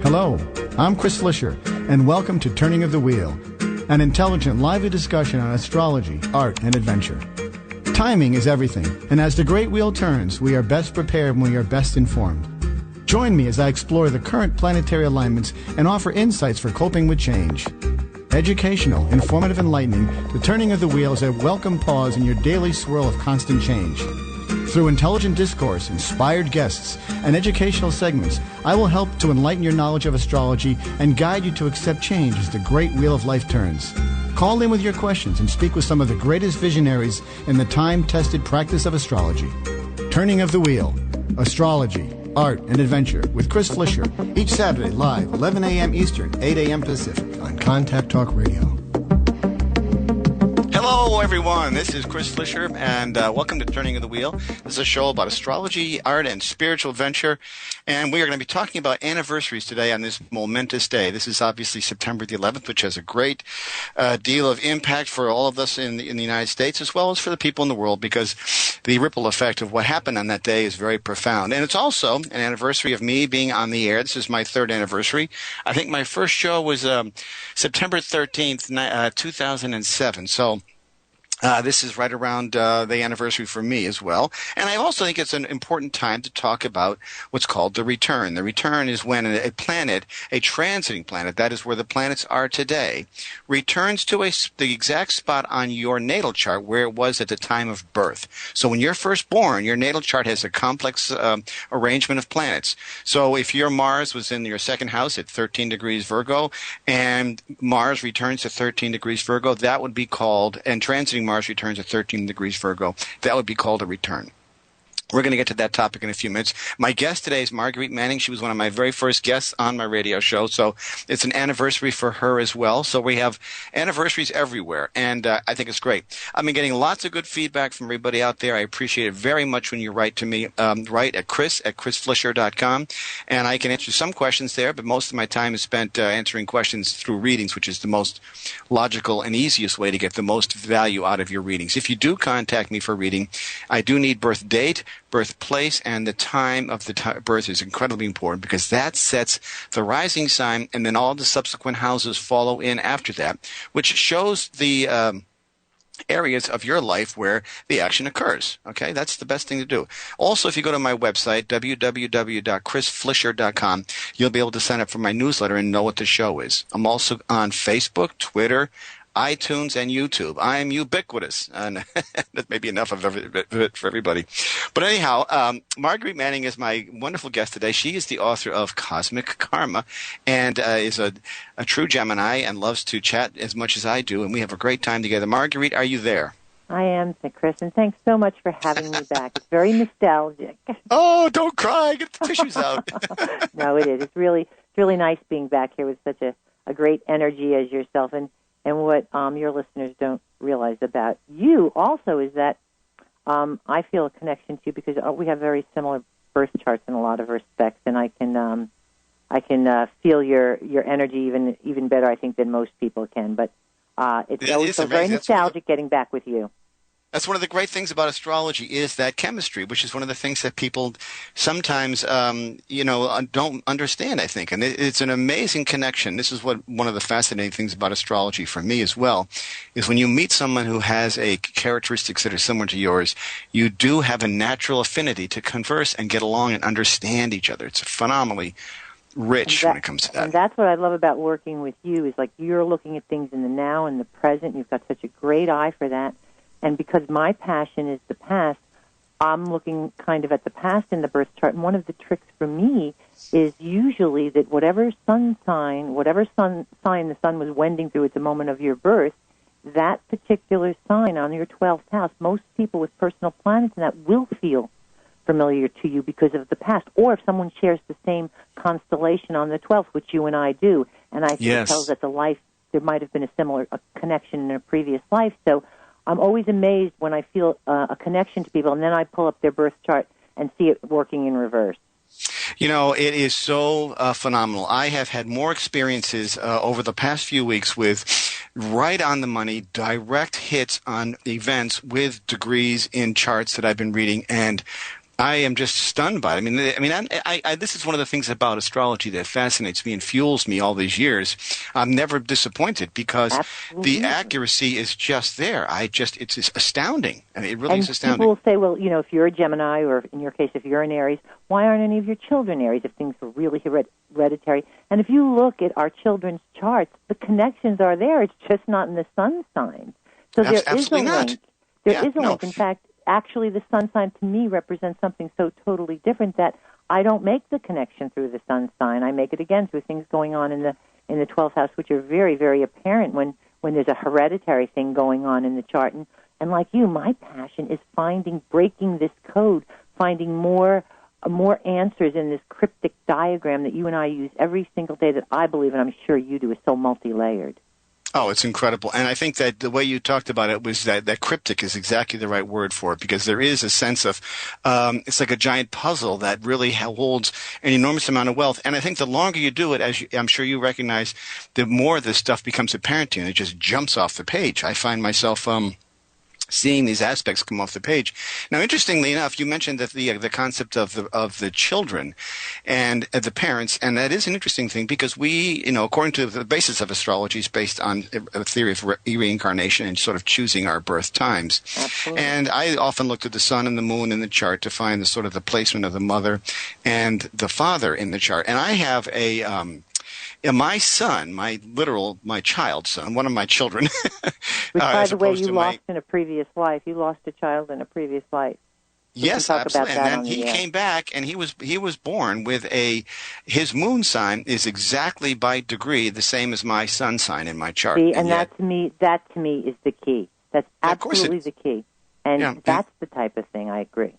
Hello, I'm Chris Flisher, and welcome to Turning of the Wheel, an intelligent, lively discussion on astrology, art, and adventure. Timing is everything, and as the great wheel turns, we are best prepared when we are best informed. Join me as I explore the current planetary alignments and offer insights for coping with change. Educational, informative, enlightening, the Turning of the Wheel is a welcome pause in your daily swirl of constant change. Through intelligent discourse, inspired guests, and educational segments, I will help to enlighten your knowledge of astrology and guide you to accept change as the great wheel of life turns. Call in with your questions and speak with some of the greatest visionaries in the time-tested practice of astrology. Turning of the Wheel, Astrology, Art, and Adventure with Chris Flisher, each Saturday live, 11 a.m. Eastern, 8 a.m. Pacific on Contact Talk Radio. Hello, everyone. This is Chris Flisher, and welcome to Turning of the Wheel. This is a show about astrology, art, and spiritual adventure, and we are going to be talking about anniversaries today on this momentous day. This is obviously September the 11th, which has a great deal of impact for all of us in the United States, as well as for the people in the world, because the ripple effect of what happened on that day is very profound. And it's also an anniversary of me being on the air. This is my third anniversary. I think my first show was September 13th, 2007. So this is right around the anniversary for me as well. And I also think it's an important time to talk about what's called the return. The return is when a planet, a transiting planet, that is where the planets are today, returns to the exact spot on your natal chart where it was at the time of birth. So when you're first born, your natal chart has a complex arrangement of planets. So if your Mars was in your second house at 13 degrees Virgo, and Mars returns to 13 degrees Virgo, that would be called, and transiting Mars returns at 13 degrees Virgo, that would be called a return. We're going to get to that topic in a few minutes. My guest today is Marguerite Manning. She was one of my very first guests on my radio show, so it's an anniversary for her as well. So we have anniversaries everywhere, and I think it's great. I've been getting lots of good feedback from everybody out there. I appreciate it very much when you write to me, write at chrisflisher.com, and I can answer some questions there, but most of my time is spent answering questions through readings, which is the most logical and easiest way to get the most value out of your readings. If you do contact me for reading, I do need birth date, birthplace, and the time of the birth is incredibly important because that sets the rising sign, and then all the subsequent houses follow in after that, which shows the areas of your life where the action occurs. Okay, that's the best thing to do. Also, if you go to my website, www.chrisflisher.com, you'll be able to sign up for my newsletter and know what the show is. I'm also on Facebook, Twitter, iTunes, and YouTube. I am ubiquitous, and that may be enough of it for everybody. But anyhow, Marguerite Manning is my wonderful guest today. She is the author of Cosmic Karma and is a true Gemini and loves to chat as much as I do, and we have a great time together. Marguerite, are you there? I am, Chris, and thanks so much for having me back. It's very nostalgic. Oh, don't cry. Get the tissues out. No, it is. It's really nice being back here with such a great energy as yourself. And what your listeners don't realize about you also is that I feel a connection to you because we have very similar birth charts in a lot of respects, and I can feel your energy even better, I think, than most people can. But it's always so very nostalgic getting back with you. That's one of the great things about astrology is that chemistry, which is one of the things that people sometimes, don't understand, I think. And it's an amazing connection. This is one of the fascinating things about astrology for me as well, is when you meet someone who has characteristics that are similar to yours, you do have a natural affinity to converse and get along and understand each other. It's phenomenally rich when it comes to that. And that's what I love about working with you is like you're looking at things in the now and the present. You've got such a great eye for that. And because my passion is the past, I'm looking kind of at the past in the birth chart. And one of the tricks for me is usually that whatever sign the sun was wending through at the moment of your birth, that particular sign on your 12th house, most people with personal planets in that will feel familiar to you because of the past. Or if someone shares the same constellation on the 12th, which you and I do, and I think it tells that there might have been a similar connection in a previous life. So I'm always amazed when I feel a connection to people, and then I pull up their birth chart and see it working in reverse. You know, it is so phenomenal. I have had more experiences over the past few weeks with right on the money, direct hits on events with degrees in charts that I've been reading, and I am just stunned by it. This is one of the things about astrology that fascinates me and fuels me all these years. I'm never disappointed because Absolutely. the accuracy is just there. It's just astounding. I mean, it really is And astounding. people will say, well, if you're a Gemini, or in your case, if you're an Aries, why aren't any of your children Aries if things were really hereditary? And if you look at our children's charts, the connections are there. It's just not in the sun signs. So there is a link. There is a link. In fact, actually, the sun sign to me represents something so totally different that I don't make the connection through the sun sign. I make it again through things going on in the 12th house, which are very, very apparent when there's a hereditary thing going on in the chart. And like you, my passion is breaking this code, finding more answers in this cryptic diagram that you and I use every single day that I believe, and I'm sure you do, is so multi-layered. Oh, it's incredible. And I think that the way you talked about it was that cryptic is exactly the right word for it, because there is a sense of, it's like a giant puzzle that really holds an enormous amount of wealth. And I think the longer you do it, I'm sure you recognize, the more this stuff becomes apparent to you, and it just jumps off the page. I find myself, seeing these aspects come off the page. Now, interestingly enough, you mentioned that the concept of the children and the parents, and that is an interesting thing because we, according to the basis of astrology, is based on a theory of reincarnation and sort of choosing our birth times. Absolutely. And I often looked at the sun and the moon in the chart to find the sort of the placement of the mother and the father in the chart. And I have my son, my child son, one of my children. Which, by the way, you lost in a previous life. You lost a child in a previous life. Yes, absolutely. And then he came back, and he was born with his moon sign is exactly by degree the same as my sun sign in my chart. See, and that to me is the key. That's absolutely the key. And that's the type of thing I agree.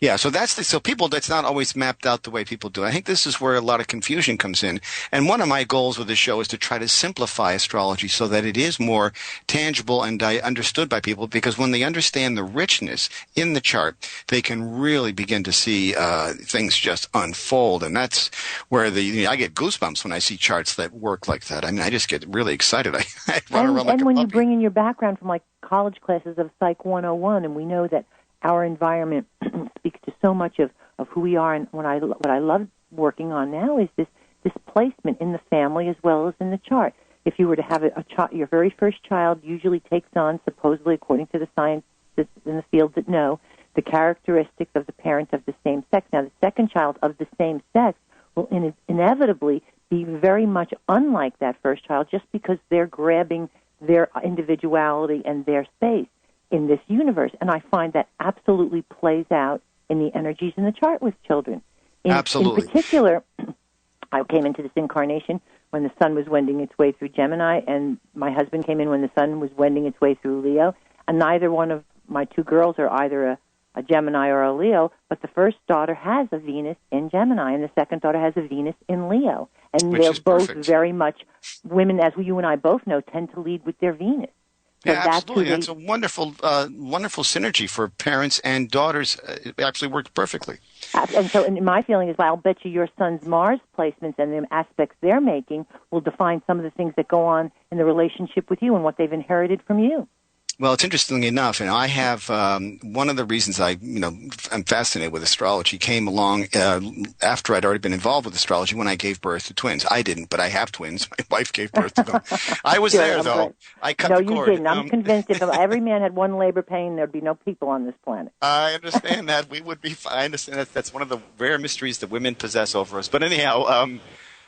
Yeah, so people, that's not always mapped out the way people do. I think this is where a lot of confusion comes in. And one of my goals with this show is to try to simplify astrology so that it is more tangible and understood by people, because when they understand the richness in the chart, they can really begin to see things just unfold. And that's where I get goosebumps when I see charts that work like that. I mean, I just get really excited. I run around like a puppy. And when you bring in your background from like college classes of Psych 101, and we know that our environment speaks to so much of who we are, and what I love working on now is this placement in the family as well as in the chart. If you were to have your very first child usually takes on, supposedly according to the science in the field that know, the characteristics of the parent of the same sex. Now, the second child of the same sex will inevitably be very much unlike that first child, just because they're grabbing their individuality and their space in this universe. And I find that absolutely plays out in the energies in the chart with children. Absolutely. In particular, I came into this incarnation when the sun was wending its way through Gemini, and my husband came in when the sun was wending its way through Leo, and neither one of my two girls are either a Gemini or a Leo, but the first daughter has a Venus in Gemini, and the second daughter has a Venus in Leo. And they're both very much, women, as you and I both know, tend to lead with their Venus. So yeah, absolutely. That's a wonderful, wonderful synergy for parents and daughters. It absolutely works perfectly. And so, and my feeling is, well, I'll bet your son's Mars placements and the aspects they're making will define some of the things that go on in the relationship with you and what they've inherited from you. Well, it's interesting enough, and I have one of the reasons I'm fascinated with astrology came along after I'd already been involved with astrology when I gave birth to twins. I didn't, but I have twins. My wife gave birth to them. I was there, though. I cut the cord. No, you didn't. I'm convinced if every man had one labor pain, there'd be no people on this planet. I understand that. We would be fine. I understand that. That's one of the rare mysteries that women possess over us. But anyhow,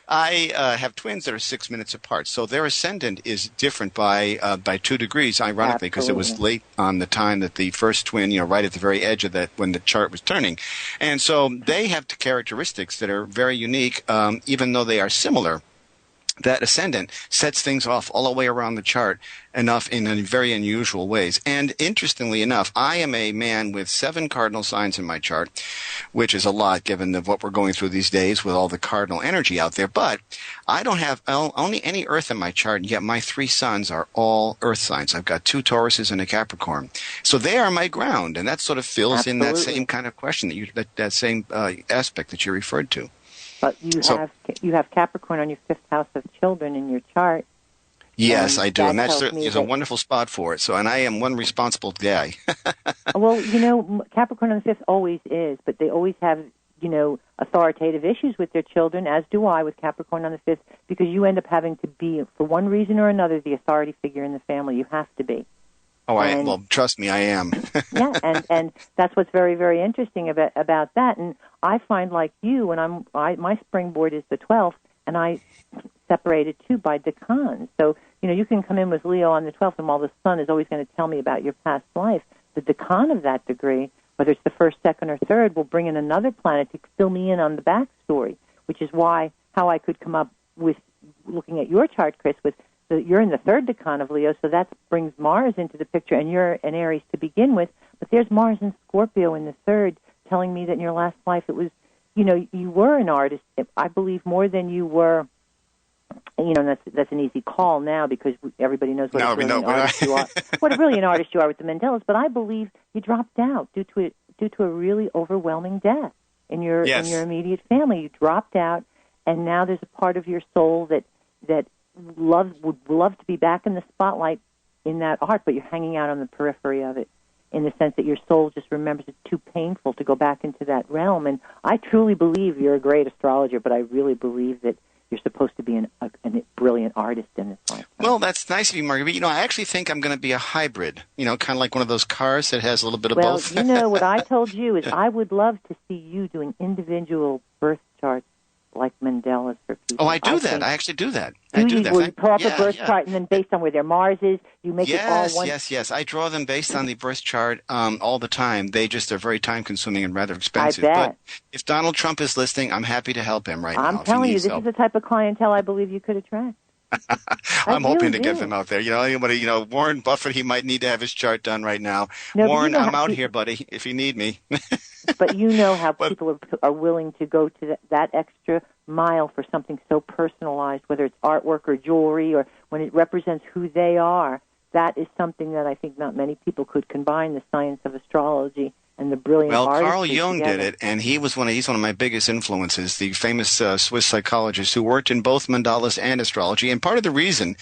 I have twins that are 6 minutes apart, so their ascendant is different by 2 degrees, ironically, because it was late on the time that the first twin, right at the very edge of that when the chart was turning. And so they have characteristics that are very unique, even though they are similar. That ascendant sets things off all the way around the chart enough in very unusual ways. And interestingly enough, I am a man with 7 cardinal signs in my chart, which is a lot given what we're going through these days with all the cardinal energy out there. But I don't have only any earth in my chart, and yet my 3 suns are all earth signs. I've got 2 Tauruses and a Capricorn. So they are my ground, and that sort of fills in that same kind of question, that same aspect that you referred to. But you have Capricorn on your 5th house of children in your chart. Yes, I do, and that tells certainly me is a that, wonderful spot for it. So, and I am one responsible guy. well, Capricorn on the 5th always is, but they always have, authoritative issues with their children, as do I with Capricorn on the 5th, because you end up having to be, for one reason or another, the authority figure in the family. You have to be. Oh, well, trust me, I am. Yeah, and that's what's very, very interesting about that. And I find, like you, when my springboard is the 12th, and I separate it too by decans. So, you can come in with Leo on the 12th, and while the sun is always going to tell me about your past life, the decan of that degree, whether it's the first, second, or third, will bring in another planet to fill me in on the backstory, which is how I could come up with, looking at your chart, Chris, you're in the third decan of Leo, so that brings Mars into the picture, and you're an Aries to begin with, but there's Mars in Scorpio in the third, telling me that in your last life it was, you were an artist, I believe, more than you were. That's an easy call now because everybody knows what a brilliant artist you are. What a brilliant artist you are with the Mandelas. But I believe you dropped out due to a really overwhelming death in your immediate family. You dropped out, and now there's a part of your soul that would love to be back in the spotlight in that art, but you're hanging out on the periphery of it, in the sense that your soul just remembers it's too painful to go back into that realm. And I truly believe you're a great astrologer, but I really believe that you're supposed to be a brilliant artist in this lifetime. Well, that's nice of you, Marguerite. I actually think I'm going to be a hybrid, kind of like one of those cars that has a little bit of both. Well, what I told you is I would love to see you doing individual birth charts like Mandela's for people. Oh, I do that. I actually do that. You pull up a birth chart, and then based on where their Mars is, you make it all one. Yes. I draw them based on the birth chart all the time. They're very time-consuming and rather expensive. I bet. But if Donald Trump is listening, I'm happy to help him now. I'm telling you, this is the type of clientele I believe you could attract. I'm hoping to get them out there. Anybody, Warren Buffett, he might need to have his chart done right now. No, Warren, I'm out here, buddy, if you need me. But how people are willing to go to that extra mile for something so personalized, whether it's artwork or jewelry, or when it represents who they are. That is something that I think not many people could combine the science of astrology and the brilliant artistry. Well, Carl Jung did it, and he's one of my biggest influences, the famous Swiss psychologist who worked in both mandalas and astrology. And part of the reason,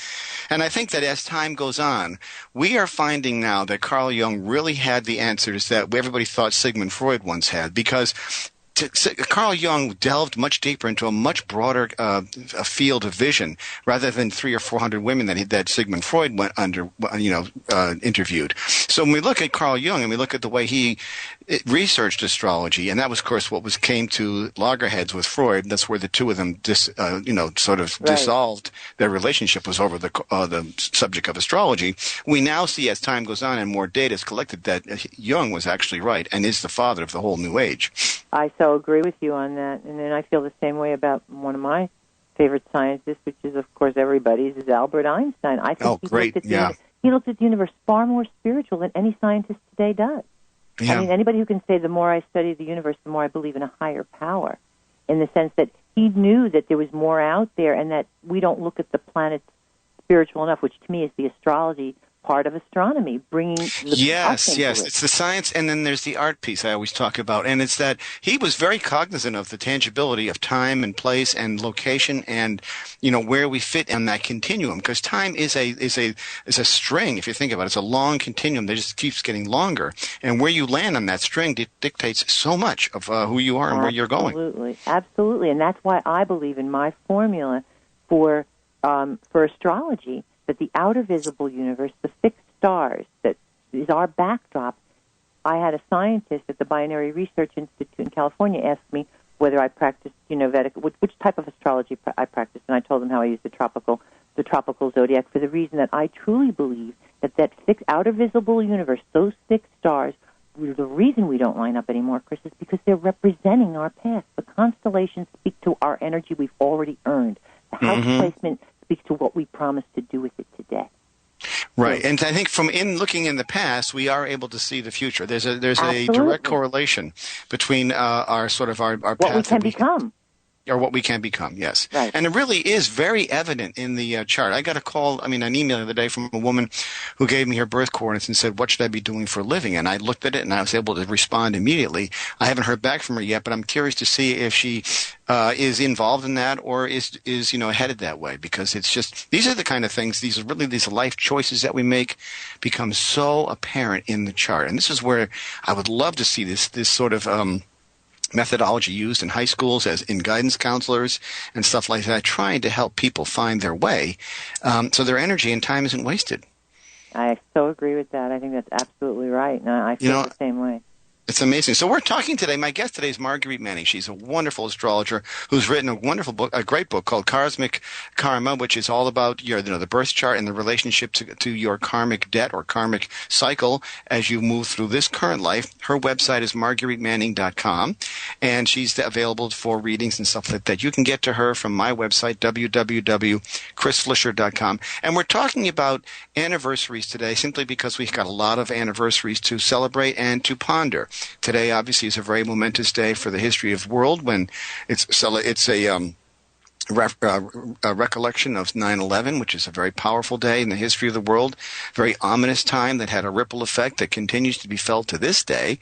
and I think that as time goes on, we are finding now that Carl Jung really had the answers that everybody thought Sigmund Freud once had, because Carl Jung delved much deeper into a much broader a field of vision, rather than 300 or 400 women that Sigmund Freud interviewed. So when we look at Carl Jung and we look at the way he researched astrology, and that was, of course, what came to loggerheads with Freud. That's where the two of them dissolved. Their relationship was over the subject of astrology. We now see, as time goes on and more data is collected, that Jung was actually right and is the father of the whole New Age. I so agree with you on that, and then I feel the same way about one of my favorite scientists, which is, of course, everybody's, is Albert Einstein. I think he looked at the universe far more spiritual than any scientist today does. Yeah. I mean, anybody who can say the more I study the universe, the more I believe in a higher power, in the sense that he knew that there was more out there and that we don't look at the planets spiritual enough, which to me is the astrology part of astronomy, bringing yes, it's the science, and then there's the art piece I always talk about, and it's that he was very cognizant of the tangibility of time and place and location, and where we fit in that continuum, because time is a string. If you think about it, it's a long continuum that just keeps getting longer, and where you land on that string dictates so much of who you are and where you're going. Absolutely, and that's why I believe in my formula for astrology, that the outer visible universe, the fixed stars, that is our backdrop. I had a scientist at the Binary Research Institute in California ask me whether I practiced, Vedic, which type of astrology I practiced, and I told him how I used the tropical zodiac, for the reason that I truly believe that fixed outer visible universe, those fixed stars, the reason we don't line up anymore, Chris, is because they're representing our past. The constellations speak to our energy we've already earned. The house placement speaks to what we promised to do with it today. Right, and I think from looking in the past, we are able to see the future. There's a direct correlation between our what path we can become. Or what we can become, yes. Right. And it really is very evident in the chart. I got an email the other day from a woman who gave me her birth coordinates and said, what should I be doing for a living? And I looked at it and I was able to respond immediately. I haven't heard back from her yet, but I'm curious to see if she is involved in that or is headed that way, because it's just, these are the kind of things, these life choices that we make become so apparent in the chart. And this is where I would love to see this sort of methodology used in high schools as in guidance counselors and stuff like that, trying to help people find their way so their energy and time isn't wasted. I so agree with that. I think that's absolutely right. And I feel the same way. It's amazing. So we're talking today. My guest today is Marguerite Manning. She's a wonderful astrologer who's written a wonderful book, a great book called Cosmic Karma, which is all about the birth chart and the relationship to your karmic debt or karmic cycle as you move through this current life. Her website is margueritemanning.com, and she's available for readings and stuff like that. You can get to her from my website, www.chrisflisher.com. And we're talking about anniversaries today simply because we've got a lot of anniversaries to celebrate and to ponder. Today, obviously, is a very momentous day for the history of the world when it's a recollection of 9/11, which is a very powerful day in the history of the world, very ominous time that had a ripple effect that continues to be felt to this day.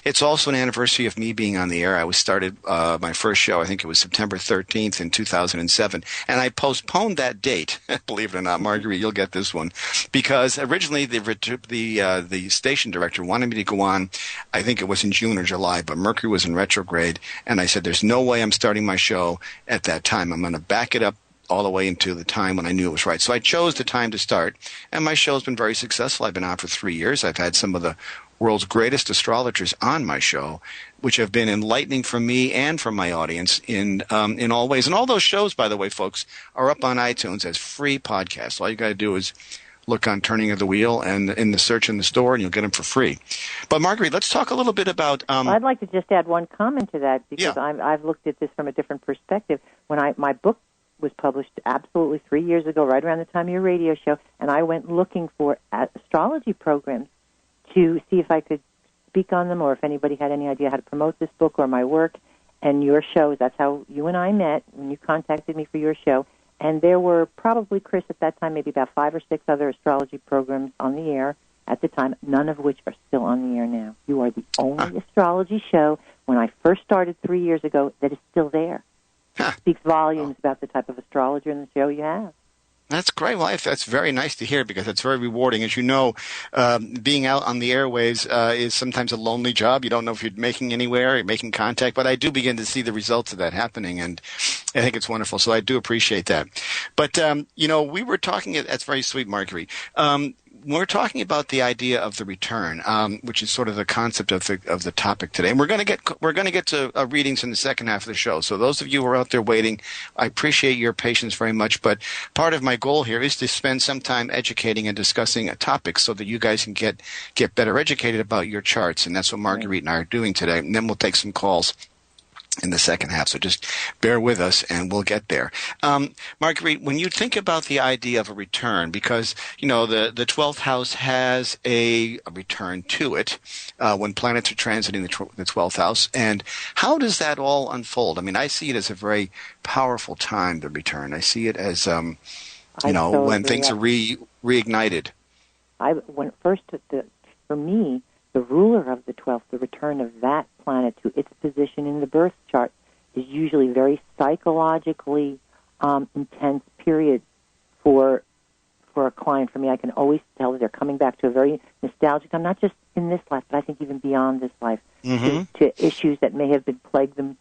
It's also an anniversary of me being on the air. I started my first show, I think it was September 13th in 2007, and I postponed that date, believe it or not, Marguerite, you'll get this one, because originally the station director wanted me to go on, I think it was in June or July, but Mercury was in retrograde, and I said, there's no way I'm starting my show at that time. I'm going to back it up all the way into the time when I knew it was right. So I chose the time to start, and my show's been very successful. I've been on for 3 years. I've had some of the world's greatest astrologers on my show, which have been enlightening for me and for my audience in all ways. And all those shows, by the way, folks, are up on iTunes as free podcasts. All you got to do is look on Turning of the Wheel and in the search in the store, and you'll get them for free. But Marguerite, let's talk a little bit about. I'd like to just add one comment to that because I've looked at this from a different perspective. When my book was published absolutely 3 years ago, right around the time of your radio show, and I went looking for astrology programs to see if I could speak on them or if anybody had any idea how to promote this book or my work. And your show, that's how you and I met when you contacted me for your show. And there were probably, Chris, at that time, maybe about 5 or 6 other astrology programs on the air at the time, none of which are still on the air now. You are the only astrology show, when I first started 3 years ago, that is still there. It speaks volumes about the type of astrologer and the show you have. That's great. Well, that's very nice to hear because it's very rewarding. As you know, being out on the airwaves is sometimes a lonely job. You don't know if you're making anywhere, you're making contact, but I do begin to see the results of that happening, and I think it's wonderful. So I do appreciate that. But, we were talking, that's very sweet, Marguerite. We're talking about the idea of the return, which is sort of the concept of the topic today. And we're going to get to readings in the second half of the show. So those of you who are out there waiting, I appreciate your patience very much. But part of my goal here is to spend some time educating and discussing a topic so that you guys can get better educated about your charts. And that's what Marguerite and I are doing today. And then we'll take some calls in the second half. So just bear with us and we'll get there. Marguerite, when you think about the idea of a return, because, the 12th house has a return to it when planets are transiting the 12th house. And how does that all unfold? I mean, I see it as a very powerful time, the return. I see it as, when things are reignited. For me, the ruler of the 12th, the return of that planet to its position in the birth chart, is usually very psychologically intense period for a client. For me, I can always tell that they're coming back to a very nostalgic time, not just in this life, but I think even beyond this life, to issues that may have been plagued them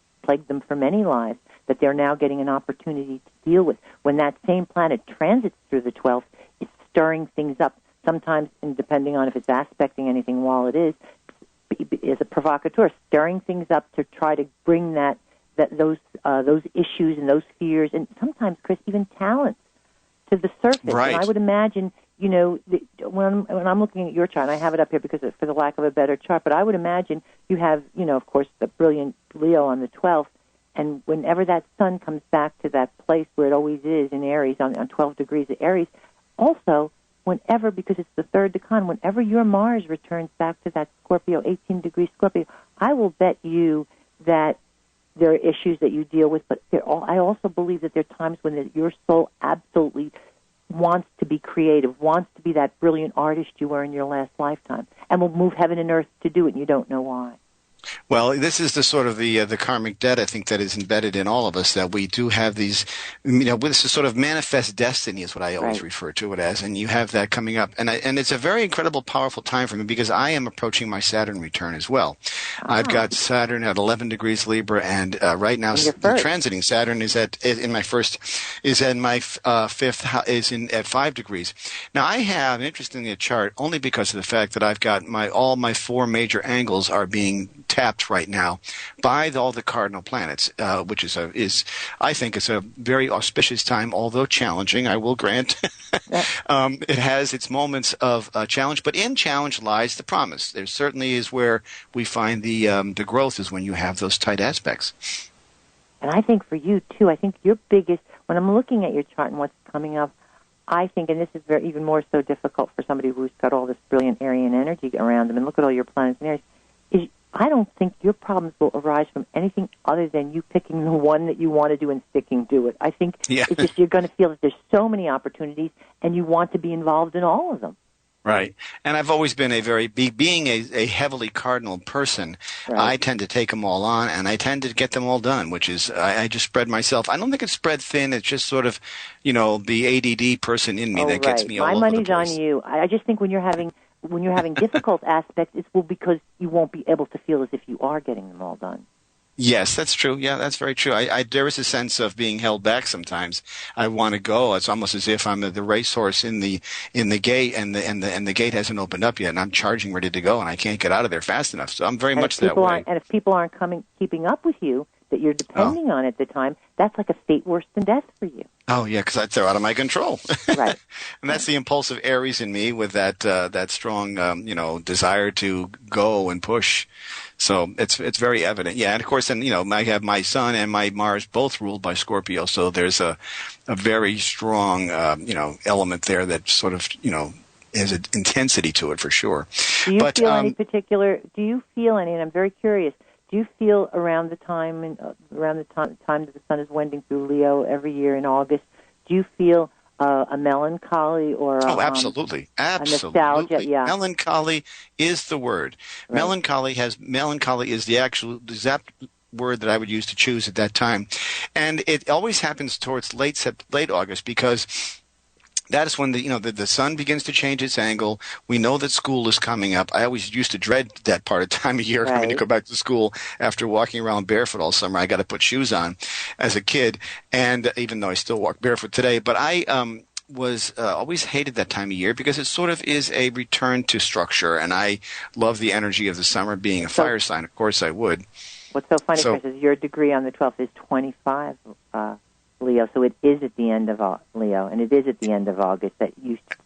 for many lives, that they're now getting an opportunity to deal with. When that same planet transits through the 12th, it's stirring things up. Sometimes, and depending on if it's aspecting anything while it is a provocateur, stirring things up to try to bring those issues and those fears, and sometimes, Chris, even talents to the surface. Right. And I would imagine, when I'm looking at your chart, and I have it up here because for the lack of a better chart, but I would imagine you have, of course, the brilliant Leo on the 12th, and whenever that sun comes back to that place where it always is in Aries, on 12 degrees of Aries, also, whenever, because it's the third decan, whenever your Mars returns back to that Scorpio, 18 degree Scorpio, I will bet you that there are issues that you deal with, but I also believe that there are times when your soul absolutely wants to be creative, wants to be that brilliant artist you were in your last lifetime, and will move heaven and earth to do it, and you don't know why. Well, this is the sort of the karmic debt, I think, that is embedded in all of us, that we do have these, this is sort of manifest destiny is what I always refer to it as, and you have that coming up. And it's a very incredible, powerful time for me because I am approaching my Saturn return as well. I've got Saturn at 11 degrees Libra, and right now transiting Saturn is at my fifth, is at 5 degrees. Now, I have, interestingly, a chart only because of the fact that I've got all my 4 major angles are being tapped right now by all the cardinal planets, which is I think it's a very auspicious time, although challenging, I will grant. It has its moments of challenge, but in challenge lies the promise. There certainly is where we find the growth is when you have those tight aspects. And I think for you, too, I think your biggest, when I'm looking at your chart and what's coming up, I think, and this is even more so difficult for somebody who's got all this brilliant Aryan energy around them, and look at all your planets and Aries, I don't think your problems will arise from anything other than you picking the one that you want to do and sticking to it. I think it's just you're going to feel that there's so many opportunities, and you want to be involved in all of them. Right. And I've always been being a heavily cardinal person, I tend to take them all on, and I tend to get them all done, which is, I just spread myself. I don't think it's spread thin. It's just sort of, the ADD person in me that gets me all over the place. My money's on you. I just think when you're having difficult aspects, it's because you won't be able to feel as if you are getting them all done. Yes, that's true. Yeah, that's very true. There is a sense of being held back sometimes. I want to go. It's almost as if I'm the racehorse in the gate, and the gate hasn't opened up yet, and I'm charging ready to go, and I can't get out of there fast enough. So I'm very much that way. And if people aren't keeping up with you, that you're depending on at the time, that's like a fate worse than death for you. Oh, yeah, because they're out of my control. Right. And that's the impulsive Aries in me with that strong, desire to go and push. So it's very evident. Yeah, and of course, and I have my Sun and my Mars both ruled by Scorpio, so there's a very strong, element there that sort of, has an intensity to it for sure. Do you feel any particular, and I'm very curious, do you feel around the time that the sun is wending through Leo every year in August, do you feel a melancholy or absolutely. A nostalgia? Yeah. Melancholy is the word. Right. Melancholy is the exact word that I would use to choose at that time, and it always happens towards late August because that is when the sun begins to change its angle. We know that school is coming up. I always used to dread that part of time of year coming to go back to school after walking around barefoot all summer. I got to put shoes on as a kid, and even though I still walk barefoot today, but I was always hated that time of year because it sort of is a return to structure, and I love the energy of the summer. Being a fire sign, of course I would. What's so funny, Chris, is your degree on the 12th is 25. Leo, so it is at the end of Leo, and it is at the end of August that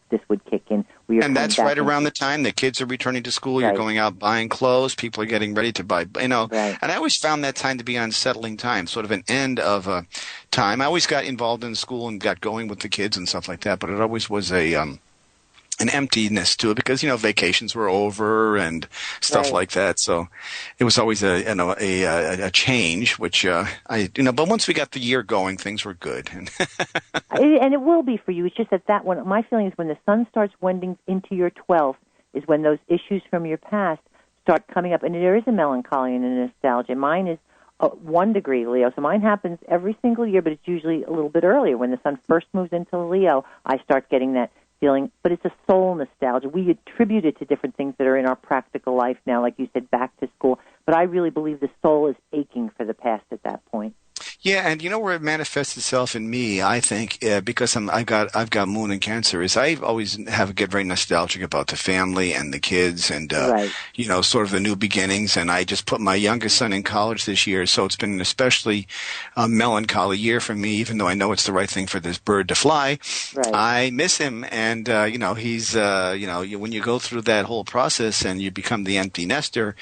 this would kick in. And that's right around the time the kids are returning to school. You're going out buying clothes. People are getting ready to buy, And I always found that time to be an unsettling time, sort of an end of a time. I always got involved in school and got going with the kids and stuff like that, but it always was an emptiness to it because vacations were over and stuff like that. So it was always a change, which but once we got the year going, things were good. And it will be for you. It's just that one. My feeling is when the sun starts wending into your 12th is when those issues from your past start coming up, and there is a melancholy and a nostalgia. Mine is 1 degree Leo, so mine happens every single year, but it's usually a little bit earlier. When the sun first moves into Leo, I start getting that feeling, but it's a soul nostalgia. We attribute it to different things that are in our practical life now, like you said, back to school. But I really believe the soul is aching for the past at that point. Yeah, and where it manifests itself in me, I think, because I've got Moon in Cancer, is I always get very nostalgic about the family and the kids and sort of the new beginnings. And I just put my youngest son in college this year, so it's been an especially melancholy year for me. Even though I know it's the right thing for this bird to fly, I miss him. And he's when you go through that whole process and you become the empty nester.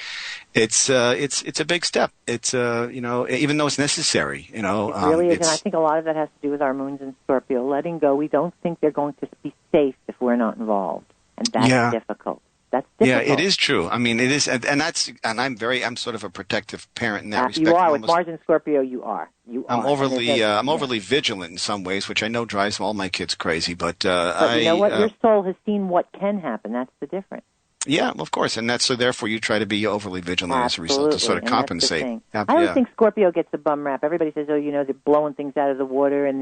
It's a big step. It's even though it's necessary, It really is, and I think a lot of that has to do with our moons in Scorpio. Letting go, we don't think they're going to be safe if we're not involved, and that's difficult. That's difficult. Yeah, it is true. I mean, it is, and I'm sort of a protective parent in that respect. You are. With Mars and Scorpio, you are. I'm overly vigilant in some ways, which I know drives all my kids crazy. But you know what? Your soul has seen what can happen. That's the difference. Yeah, of course, and so therefore you try to be overly vigilant as a result to sort of compensate. I don't think Scorpio gets a bum rap. Everybody says, "Oh, they're blowing things out of the water,"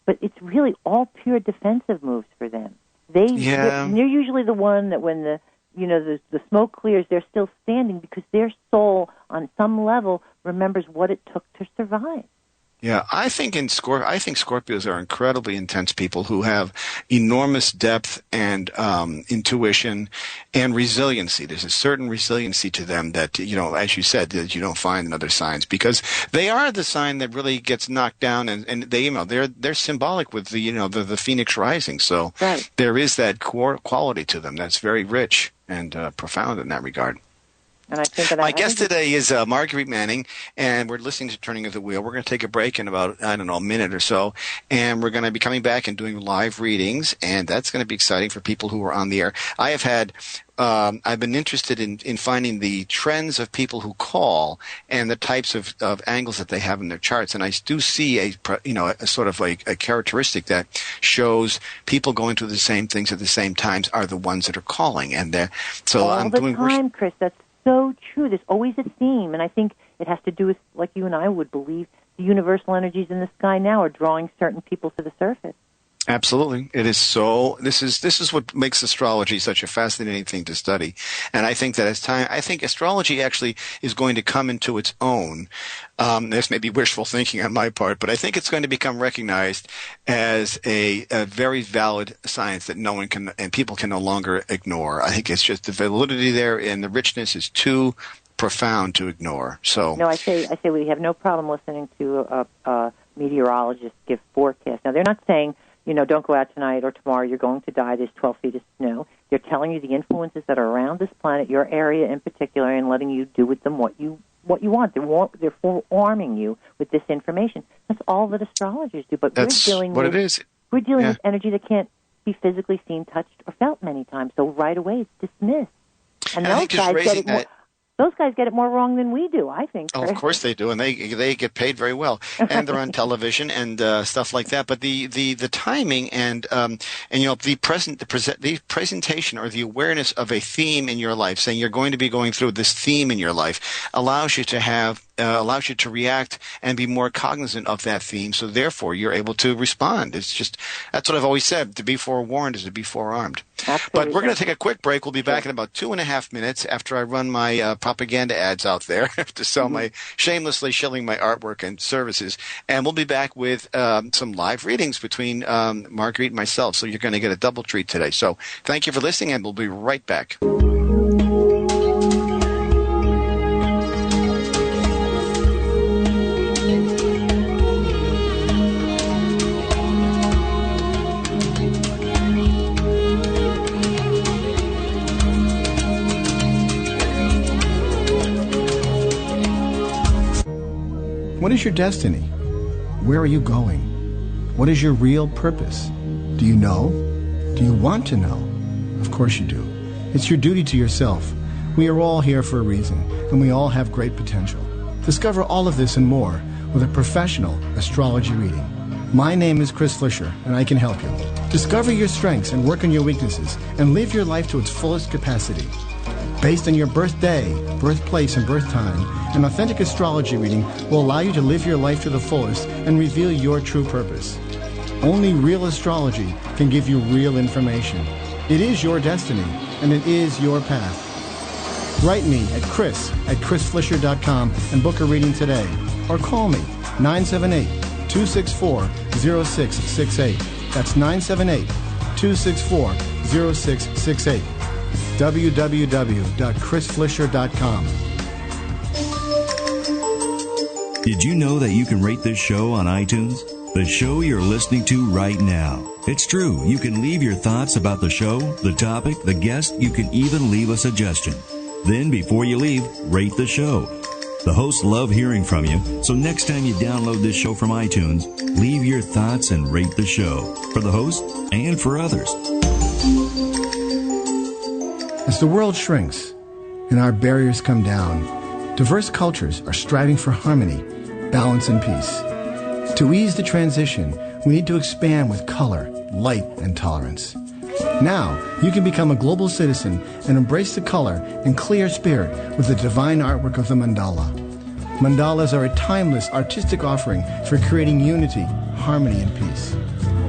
but it's really all pure defensive moves for them. They're usually the one that when the smoke clears, they're still standing because their soul, on some level, remembers what it took to survive. Yeah, I think Scorpios are incredibly intense people who have enormous depth and intuition and resiliency. There's a certain resiliency to them that, as you said, that you don't find in other signs, because they are the sign that really gets knocked down, and they're symbolic with the Phoenix rising. So right. There is that core quality to them that's very rich and profound in that regard. And I think my guest today is Marguerite Manning, and we're listening to Turning of the Wheel. We're going to take a break in about, a minute or so, and we're going to be coming back and doing live readings, and that's going to be exciting for people who are on the air. I've been interested in finding the trends of people who call and the types of angles that they have in their charts, and I do see a sort of like a characteristic that shows people going through the same things at the same times are the ones that are calling, and all the time, Chris. That's so true. There's always a theme, and I think it has to do with, like you and I would believe, the universal energies in the sky now are drawing certain people to the surface. Absolutely. It is so. This is what makes astrology such a fascinating thing to study. And I think that I think astrology actually is going to come into its own. This may be wishful thinking on my part, but I think it's going to become recognized as a very valid science that no one can, and people can no longer ignore. I think it's just the validity there and the richness is too profound to ignore. So no, I say we have no problem listening to a meteorologist give forecasts. Now, they're not saying, don't go out tonight or tomorrow, you're going to die, there's 12 feet of snow. They're telling you the influences that are around this planet, your area in particular, and letting you do with them what you want. They're forearming you with this information. That's all that astrologers do. But we're dealing with energy that can't be physically seen, touched, or felt many times. So right away, it's dismissed. And those guys get it more wrong than we do, I think. Oh, of course they do, and they get paid very well, and they're on television and stuff like that. But the timing and the presentation or the awareness of a theme in your life, saying you're going to be going through this theme in your life, allows you to react and be more cognizant of that theme. So therefore, you're able to respond. That's what I've always said. To be forewarned is to be forearmed. Absolutely. But we're going to take a quick break. We'll be back in about 2.5 minutes after I run my propaganda ads out there to sell shamelessly shilling my artwork and services. And we'll be back with some live readings between Marguerite and myself. So you're going to get a double treat today. So thank you for listening, and we'll be right back. What is your destiny? Where are you going? What is your real purpose? Do you know? Do you want to know? Of course you do. It's your duty to yourself. We are all here for a reason, and we all have great potential. Discover all of this and more with a professional astrology reading. My name is Chris Flisher, and I can help you. Discover your strengths and work on your weaknesses, and live your life to its fullest capacity. Based on your birthday, birthplace, and birth time, an authentic astrology reading will allow you to live your life to the fullest and reveal your true purpose. Only real astrology can give you real information. It is your destiny, and it is your path. Write me at chris@chrisflisher.com and book a reading today. Or call me, 978-264-0668. That's 978-264-0668. www.chrisflisher.com. Did you know that you can rate this show on iTunes? The show you're listening to right now. It's true. You can leave your thoughts about the show, the topic, the guest. You can even leave a suggestion. Then, before you leave, rate the show. The hosts love hearing from you, so next time you download this show from iTunes, leave your thoughts and rate the show for the host and for others. As the world shrinks and our barriers come down, diverse cultures are striving for harmony, balance, and peace. To ease the transition, we need to expand with color, light, and tolerance. Now, you can become a global citizen and embrace the color and clear spirit with the divine artwork of the mandala. Mandalas are a timeless artistic offering for creating unity, harmony, and peace.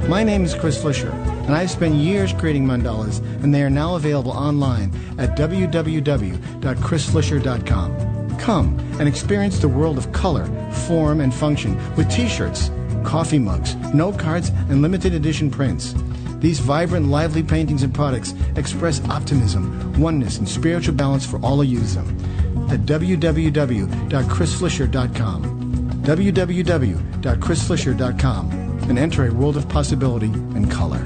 My name is Chris Flisher, and I've spent years creating mandalas, and they are now available online at www.chrisflisher.com. Come and experience the world of color, form, and function with t-shirts, coffee mugs, note cards, and limited edition prints. These vibrant, lively paintings and products express optimism, oneness, and spiritual balance for all who use them. At www.chrisflisher.com, www.chrisflisher.com, and enter a world of possibility and color.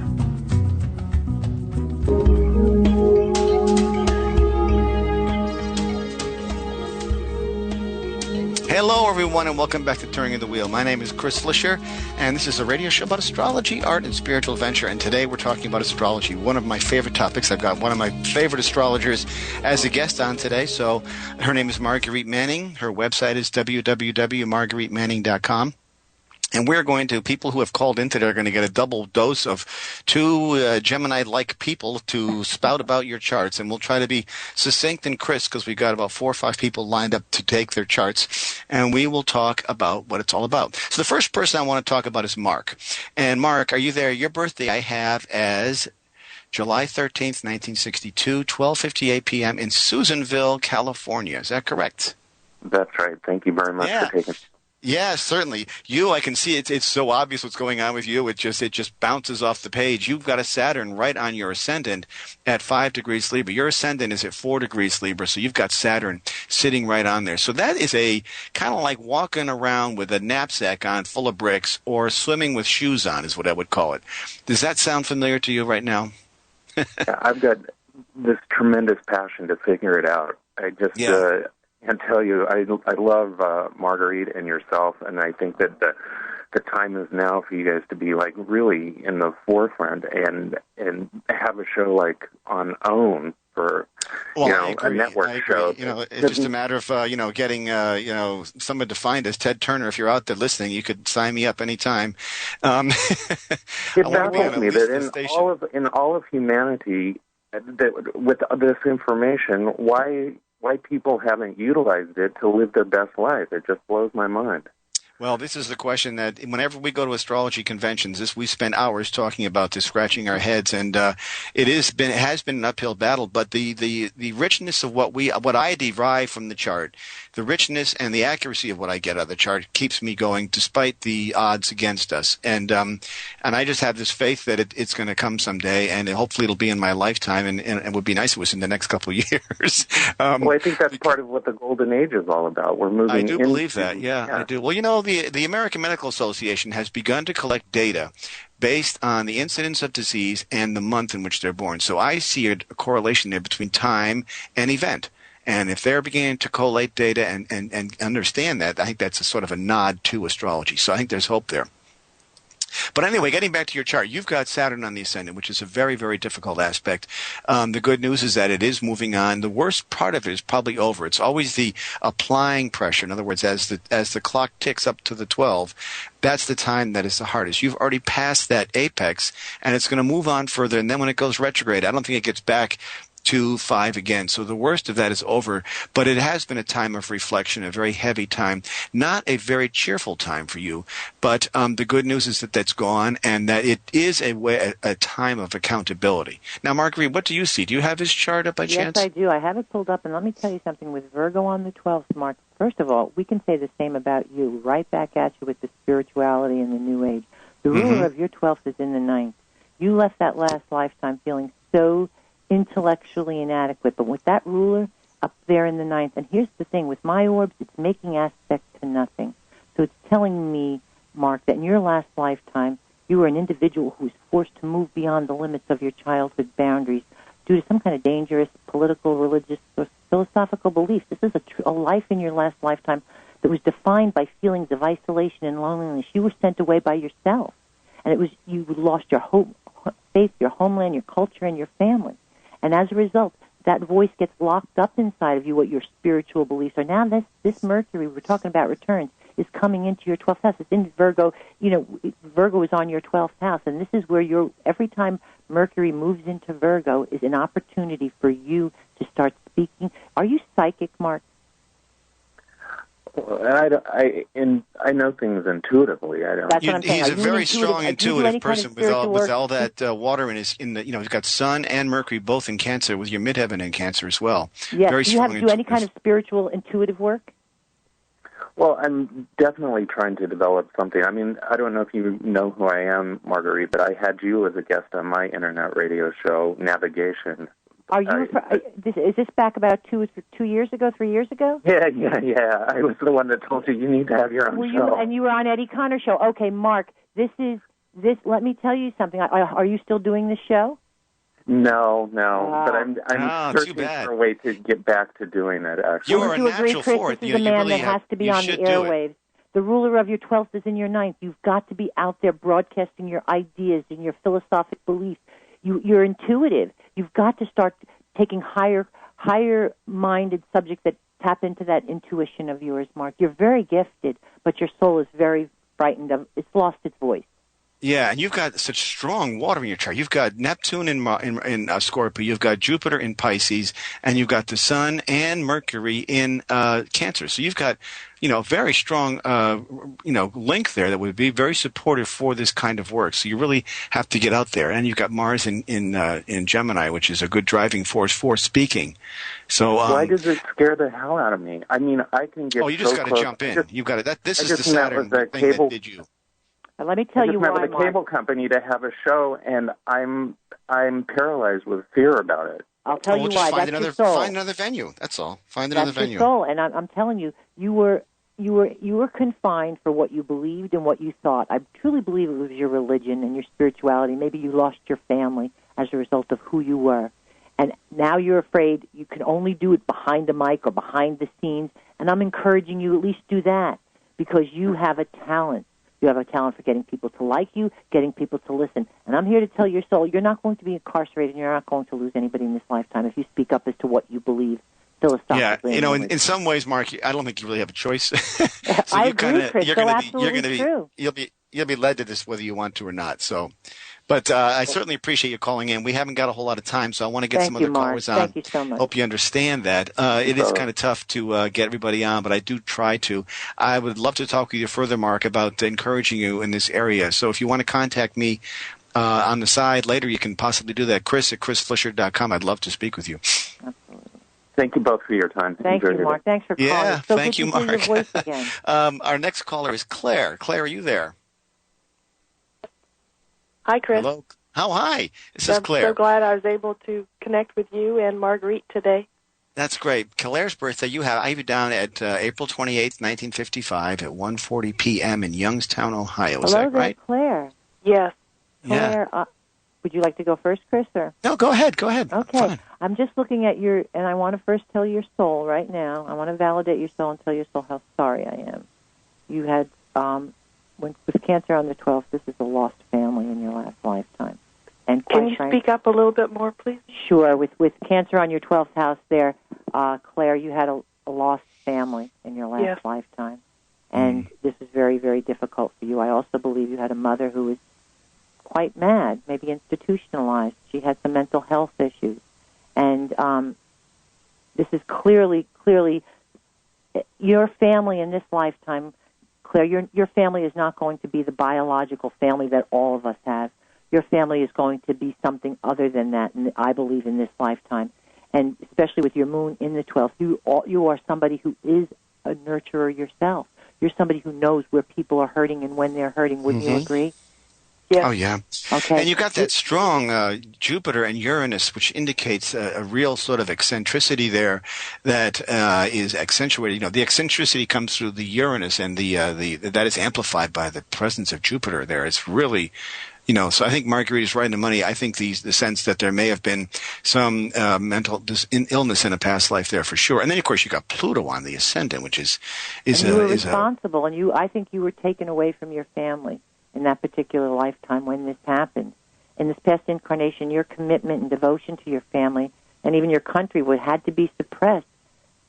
Hello, everyone, and welcome back to Turning of the Wheel. My name is Chris Flisher, and this is a radio show about astrology, art, and spiritual adventure. And today we're talking about astrology, one of my favorite topics. I've got one of my favorite astrologers as a guest on today. So her name is Marguerite Manning. Her website is www.margueritemanning.com. And we're going to, people who have called in today are going to get a double dose of two Gemini-like people to spout about your charts. And we'll try to be succinct and crisp because we've got about 4 or 5 people lined up to take their charts. And we will talk about what it's all about. So the first person I want to talk about is Mark. And Mark, are you there? Your birthday I have as July 13th, 1962, 12:58 p.m. in Susanville, California. Is that correct? That's right. Thank you very much for taking. Yeah, certainly. You, I can see it's so obvious what's going on with you. It just bounces off the page. You've got a Saturn right on your ascendant at 5 degrees Libra. Your ascendant is at 4 degrees Libra, so you've got Saturn sitting right on there. So that is a kind of like walking around with a knapsack on full of bricks or swimming with shoes on is what I would call it. Does that sound familiar to you right now? I've got this tremendous passion to figure it out. I just... And tell you, I love Marguerite and yourself, and I think that the time is now for you guys to be like really in the forefront and have a show like on OWN for a network show. It's just a matter of getting someone to find us. Ted Turner, if you're out there listening, you could sign me up anytime. It baffles me that in all of humanity, that with this information, why people haven't utilized it to live their best life. It just blows my mind. Well, this is the question that whenever we go to astrology conventions, we spend hours talking about this, scratching our heads, and it has been an uphill battle. But the richness of what I derive from the chart, the richness and the accuracy of what I get out of the chart keeps me going despite the odds against us. And I just have this faith that it's going to come someday, and hopefully it'll be in my lifetime, and it would be nice if it was in the next couple of years. Well, I think that's part of what the Golden Age is all about. We're moving. I do believe that. Yeah, I do. Well, the American Medical Association has begun to collect data based on the incidence of disease and the month in which they're born. So I see a correlation there between time and event. And if they're beginning to collate data and understand that, I think that's a sort of a nod to astrology. So I think there's hope there. But anyway, getting back to your chart, you've got Saturn on the ascendant, which is a very, very difficult aspect. The good news is that it is moving on. The worst part of it is probably over. It's always the applying pressure. In other words, as the clock ticks up to the 12, that's the time that is the hardest. You've already passed that apex, and it's going to move on further. And then when it goes retrograde, I don't think it gets back to 5 again. So the worst of that is over, but it has been a time of reflection, a very heavy time, not a very cheerful time for you. But the good news is that that's gone, and that it is a time of accountability. Now, Marguerite, what do you see? Do you have his chart up by chance? Yes, I do. I have it pulled up, and let me tell you something. With Virgo on the 12th, Mark, first of all, we can say the same about you, right back at you with the spirituality and the New Age. The ruler of your 12th is in the 9th. You left that last lifetime feeling so intellectually inadequate, but with that ruler up there in the 9th, and here's the thing, with my orbs, it's making aspect to nothing. So it's telling me, Mark, that in your last lifetime, you were an individual who was forced to move beyond the limits of your childhood boundaries due to some kind of dangerous political, religious, or philosophical beliefs. This is a life in your last lifetime that was defined by feelings of isolation and loneliness. You were sent away by yourself, and you lost your faith, your homeland, your culture, and your family. And as a result, that voice gets locked up inside of you, what your spiritual beliefs are. Now this Mercury, we're talking about returns, is coming into your 12th house. It's in Virgo. Virgo is on your 12th house, and this is where every time Mercury moves into Virgo is an opportunity for you to start speaking. Are you psychic, Mark? I know things intuitively. I don't. That's what I'm saying. He's a very strong intuitive person with all that water he's got Sun and Mercury both in Cancer, with your midheaven in Cancer as well. Yes. Very do you do any kind of spiritual intuitive work? Well, I'm definitely trying to develop something. I mean, I don't know if you know who I am, Marguerite, but I had you as a guest on my internet radio show, Navigation. Are you? Is this back about 2 years ago, 3 years ago? Yeah. I was the one that told you need to have your own show. And you were on Eddie Connor's show. Okay, Mark, this. Let me tell you something. Are you still doing this show? No, but I'm searching for a way to get back to doing it. Actually, you are a natural for it. This is a man that has to be on the airwaves. The ruler of your 12th is in your 9th. You've got to be out there broadcasting your ideas and your philosophic beliefs. You're intuitive. You've got to start taking higher-minded subjects that tap into that intuition of yours, Mark. You're very gifted, but your soul is very frightened of. It's lost its voice. Yeah, and you've got such strong water in your chart. You've got Neptune in Scorpio, you've got Jupiter in Pisces, and you've got the Sun and Mercury in Cancer. So you've got, very strong, link there that would be very supportive for this kind of work. So you really have to get out there. And you've got Mars in Gemini, which is a good driving force for speaking. So why does it scare the hell out of me? I mean, I can get. Oh, you just got to jump in. You've got to. This is the Saturn thing that did you. Let me tell you why, Mark. I just met with a cable company to have a show, and I'm paralyzed with fear about it. I'll tell you why. That's your soul. Find another venue. That's all. Find another venue. That's your soul, and I'm telling you, you were confined for what you believed and what you thought. I truly believe it was your religion and your spirituality. Maybe you lost your family as a result of who you were, and now you're afraid you can only do it behind the mic or behind the scenes. And I'm encouraging you at least do that because you have a talent. You have a talent for getting people to like you, getting people to listen. And I'm here to tell your soul, you're not going to be incarcerated and you're not going to lose anybody in this lifetime if you speak up as to what you believe philosophically. Yeah, in some ways, Mark, I don't think you really have a choice. So I agree, Chris. You'll be led to this whether you want to or not. So, but I certainly appreciate you calling in. We haven't got a whole lot of time, so I want to get some other callers on. Thank you so much. Hope you understand that. It is kind of tough to get everybody on, but I do try to. I would love to talk with you further, Mark, about encouraging you in this area. So if you want to contact me on the side later, you can possibly do that. Chris at chrisflisher.com. I'd love to speak with you. Absolutely. Thank you both for your time. Thank you, Mark. Thanks for calling. Yeah, thank you, Mark. Your voice again. Our next caller is Claire. Claire, are you there? Hi, Chris. Hello. Oh, hi. This is Claire. I'm so glad I was able to connect with you and Marguerite today. That's great. Claire's birthday, I have you down at April 28th, 1955 at 1:40 p.m. in Youngstown, Ohio. Is that right? Claire. Yes. Claire, would you like to go first, Chris? Or? No, go ahead. Okay. Fine. I'm just looking at and I want to first tell your soul right now. I want to validate your soul and tell your soul how sorry I am. You had, with Cancer on the 12th, this is a lost family in your last lifetime. And can you speak up a little bit more, please? Sure. With Cancer on your 12th house there, Claire, you had a lost family in your last lifetime. And this is very, very difficult for you. I also believe you had a mother who was quite mad, maybe institutionalized. She had some mental health issues. And this is clearly your family in this lifetime. Claire, your family is not going to be the biological family that all of us have. Your family is going to be something other than that, and I believe in this lifetime. And especially with your moon in the 12th, you are somebody who is a nurturer yourself. You're somebody who knows where people are hurting and when they're hurting. Wouldn't you agree? Yeah. Oh, yeah. Okay. And you've got that strong Jupiter and Uranus, which indicates a real sort of eccentricity there that is accentuated. The eccentricity comes through the Uranus, and that is amplified by the presence of Jupiter there. It's really, so I think Marguerite is right in the money. I think the sense that there may have been some mental illness in a past life there for sure. And then, of course, you got Pluto on the ascendant, which is you were responsible, and I think you were taken away from your family in that particular lifetime when this happened. In this past incarnation, your commitment and devotion to your family and even your country would had to be suppressed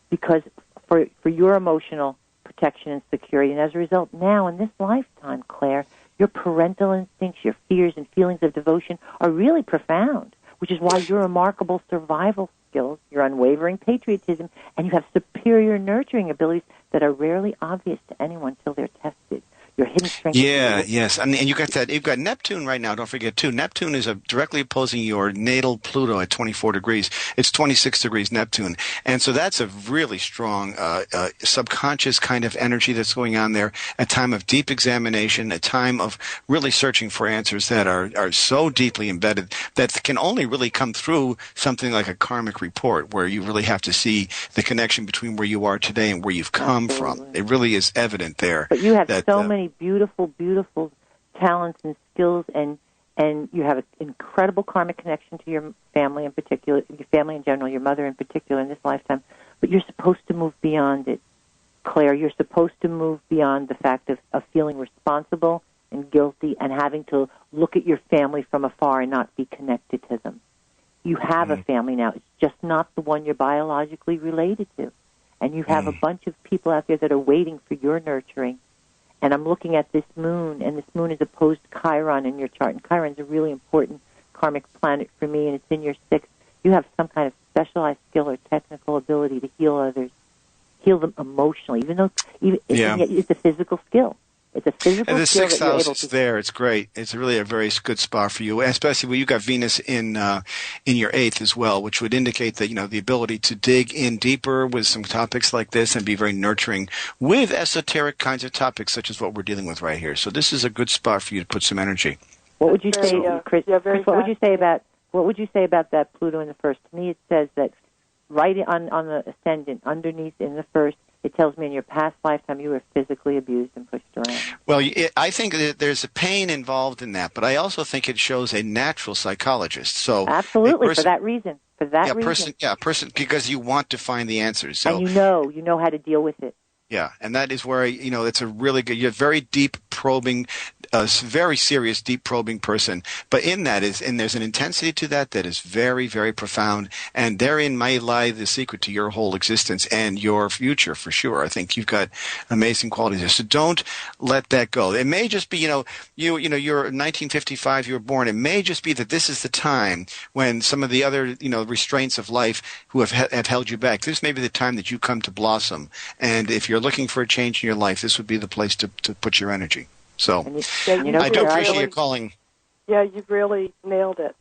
because for your emotional protection and security. And as a result, now in this lifetime, Claire, your parental instincts, your fears and feelings of devotion are really profound, which is why your remarkable survival skills, your unwavering patriotism, and you have superior nurturing abilities that are rarely obvious to anyone until they're tested. Your hidden strength. Yeah, yes. And you got that. You've got Neptune right now. Don't forget, too. Neptune is directly opposing your natal Pluto at 24 degrees. It's 26 degrees Neptune. And so that's a really strong subconscious kind of energy that's going on there, a time of deep examination, a time of really searching for answers that are so deeply embedded that can only really come through something like a karmic report, where you really have to see the connection between where you are today and where you've come from. It really is evident there. But you have so many beautiful, beautiful talents and skills, and you have an incredible karmic connection to your family in particular, your family in general, your mother in particular in this lifetime. But you're supposed to move beyond it, Claire. You're supposed to move beyond the fact of feeling responsible and guilty and having to look at your family from afar and not be connected to them. You have a family now. It's just not the one you're biologically related to. And you have a bunch of people out there that are waiting for your nurturing. And I'm looking at this moon, and this moon is opposed to Chiron in your chart. And Chiron's a really important karmic planet for me, and it's in your sixth. You have some kind of specialized skill or technical ability to heal others, heal them emotionally, even though it's a physical skill. It's a physical and the skill sixth that you're house able is to. there. It's great. It's really a very good spot for you, especially when you got Venus in your eighth as well, which would indicate that the ability to dig in deeper with some topics like this and be very nurturing with esoteric kinds of topics, such as what we're dealing with right here. So this is a good spot for you to put some energy. What would you say, Chris? Chris, what would you say about that Pluto in the first? To me, it says that right on the ascendant, underneath in the first, it tells me in your past lifetime you were physically abused and pushed around. Well, I think that there's a pain involved in that, but I also think it shows a natural psychologist. So absolutely, for that reason. Person, because you want to find the answers. So, and you know how to deal with it. Yeah, and that is where, it's a really good, you're very deep probing, very serious, deep probing person. But in that there's an intensity to that is very, very profound. And therein may lie the secret to your whole existence and your future, for sure. I think you've got amazing qualities there. So don't let that go. It may just be, you're 1955, you were born. It may just be that this is the time when some of the other, restraints of life who have held you back. This may be the time that you come to blossom. And if you're looking for a change in your life, this would be the place to put your energy. So I do appreciate your calling. Yeah, you've really nailed it.